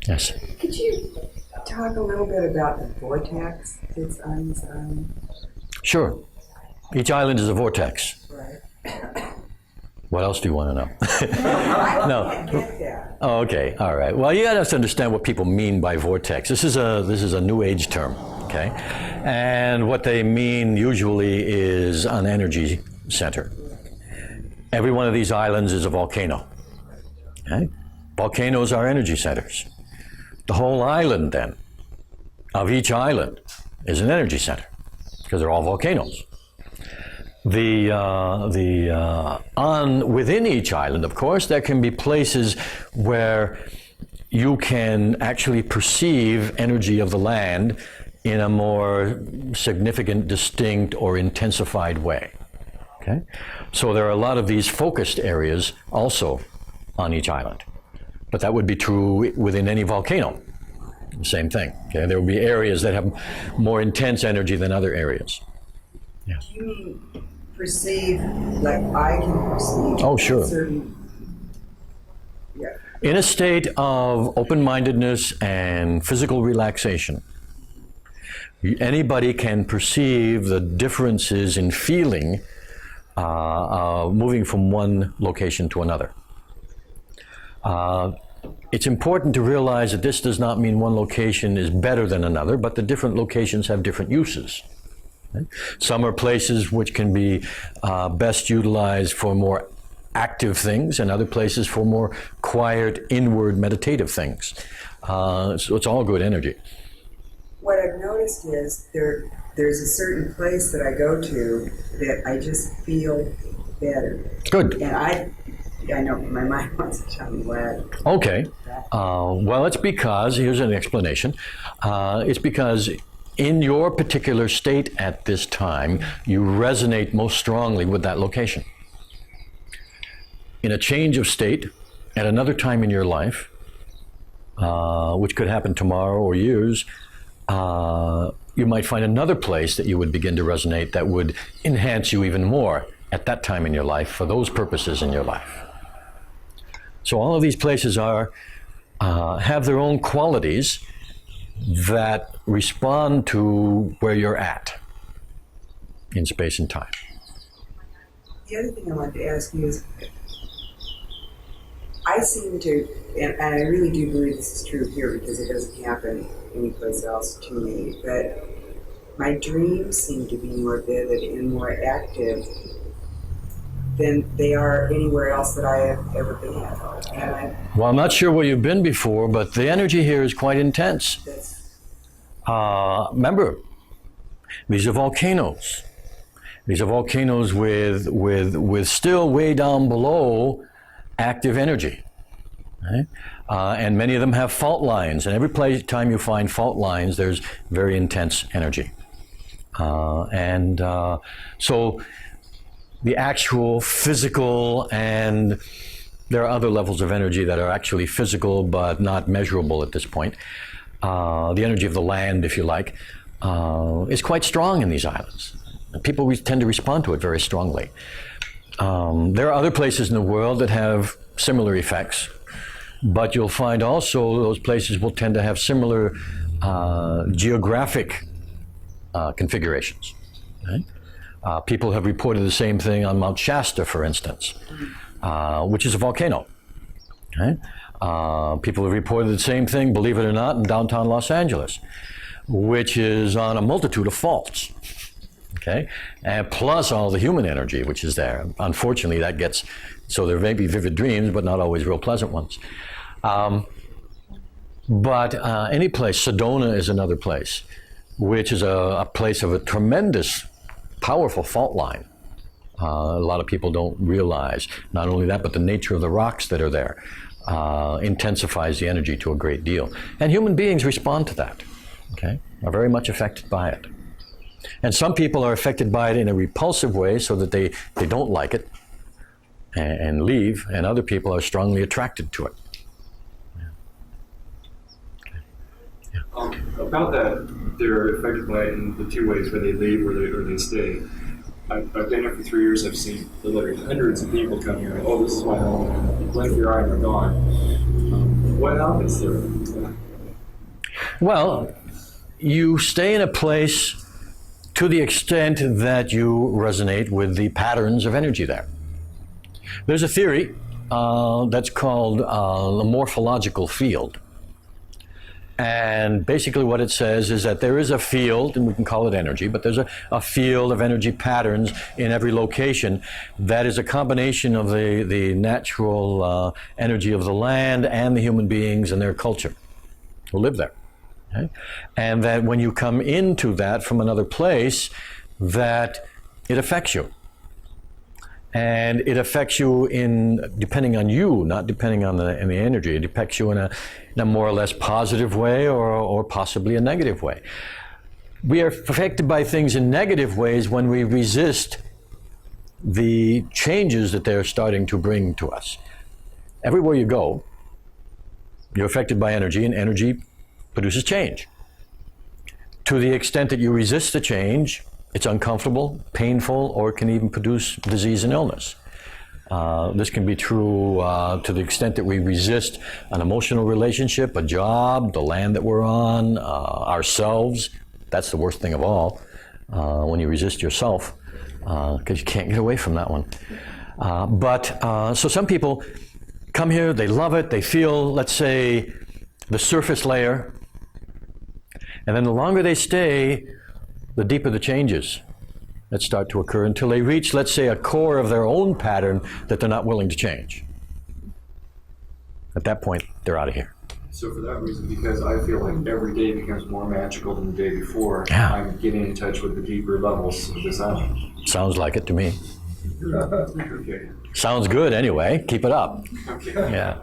Yes. Could you talk a little bit about the vortex that's on this island? Sure. Each island is a vortex. Right. What else do you want to know? I No. can't get that. Oh, okay. All right. Well, you got to understand what people mean by vortex. This is a new age term, okay? And what they mean usually is an energy center. Every one of these islands is a volcano. Okay? Volcanoes are energy centers. The whole island, then, of each island is an energy center because they're all volcanoes. Within each island, of course, there can be places where you can actually perceive energy of the land in a more significant, distinct, or intensified way. Okay? So there are a lot of these focused areas also on each island. But that would be true within any volcano. Same thing. Okay? There will be areas that have more intense energy than other areas. Yeah. Do you mean perceive, like I can perceive? Oh, sure. Certain, yeah. In a state of open-mindedness and physical relaxation, anybody can perceive the differences in feeling moving from one location to another. It's important to realize that this does not mean one location is better than another, but the different locations have different uses. Okay? Some are places which can be best utilized for more active things, and other places for more quiet, inward, meditative things. So it's all good energy. What I've noticed is there's a certain place that I go to that I just feel better. Good. And I know my mind wants to tell me why. Okay. Well, it's because, here's an explanation. It's because in your particular state at this time, you resonate most strongly with that location. In a change of state, at another time in your life, which could happen tomorrow or years, you might find another place that you would begin to resonate that would enhance you even more at that time in your life for those purposes in your life. So all of these places have their own qualities that respond to where you're at in space and time. The other thing I wanted to ask you is, I seem to, and I really do believe this is true here because it doesn't happen anyplace else to me, but my dreams seem to be more vivid and more active than they are anywhere else that I have ever been at. Well, I'm not sure where you've been before, but the energy here is quite intense. Remember, these are volcanoes. These are volcanoes with still way down below active energy. Right? And many of them have fault lines, and every time you find fault lines, there's very intense energy. So the actual physical, and there are other levels of energy that are actually physical but not measurable at this point. The energy of the land, if you like, is quite strong in these islands. People tend to respond to it very strongly. There are other places in the world that have similar effects, but you'll find also those places will tend to have similar geographic configurations. Right? People have reported the same thing on Mount Shasta, for instance, which is a volcano. Right? People have reported the same thing, believe it or not, in downtown Los Angeles, which is on a multitude of faults. Okay, and plus all the human energy which is there. Unfortunately, that gets, so there may be vivid dreams, but not always real pleasant ones. But any place, Sedona is another place, which is a place of a tremendous, powerful fault line. A lot of people don't realize, not only that, but the nature of the rocks that are there intensifies the energy to a great deal. And human beings respond to that, okay, are very much affected by it. And some people are affected by it in a repulsive way so that they don't like it and leave, and other people are strongly attracted to it. Yeah. Okay. Yeah. About that, they're affected by it in the two ways, where they leave or they stay. I've been here for 3 years. I've seen literally hundreds of people come here. Oh, this is my home. Blink your eye and they're gone. what happens there? Well, you stay in a place to the extent that you resonate with the patterns of energy there. There's a theory that's called the morphological field. And basically what it says is that there is a field, and we can call it energy, but there's a field of energy patterns in every location that is a combination of the natural energy of the land and the human beings and their culture who live there. Okay? And that when you come into that from another place, that it affects you. And it affects you depending on you, not depending on the energy. It affects you in a more or less positive way or possibly a negative way. We are affected by things in negative ways when we resist the changes that they're starting to bring to us. Everywhere you go, you're affected by energy, and energy produces change. To the extent that you resist the change, it's uncomfortable, painful, or it can even produce disease and illness. This can be true to the extent that we resist an emotional relationship, a job, the land that we're on, ourselves. That's the worst thing of all, when you resist yourself, because you can't get away from that one. So some people come here, they love it, they feel, let's say, the surface layer, and then the longer they stay, the deeper the changes that start to occur until they reach, let's say, a core of their own pattern that they're not willing to change. At that point, they're out of here. So for that reason, because I feel like every day becomes more magical than the day before, Yeah. I'm getting in touch with the deeper levels of this island. Sounds like it to me. Okay. Sounds good anyway. Keep it up. Okay. Yeah.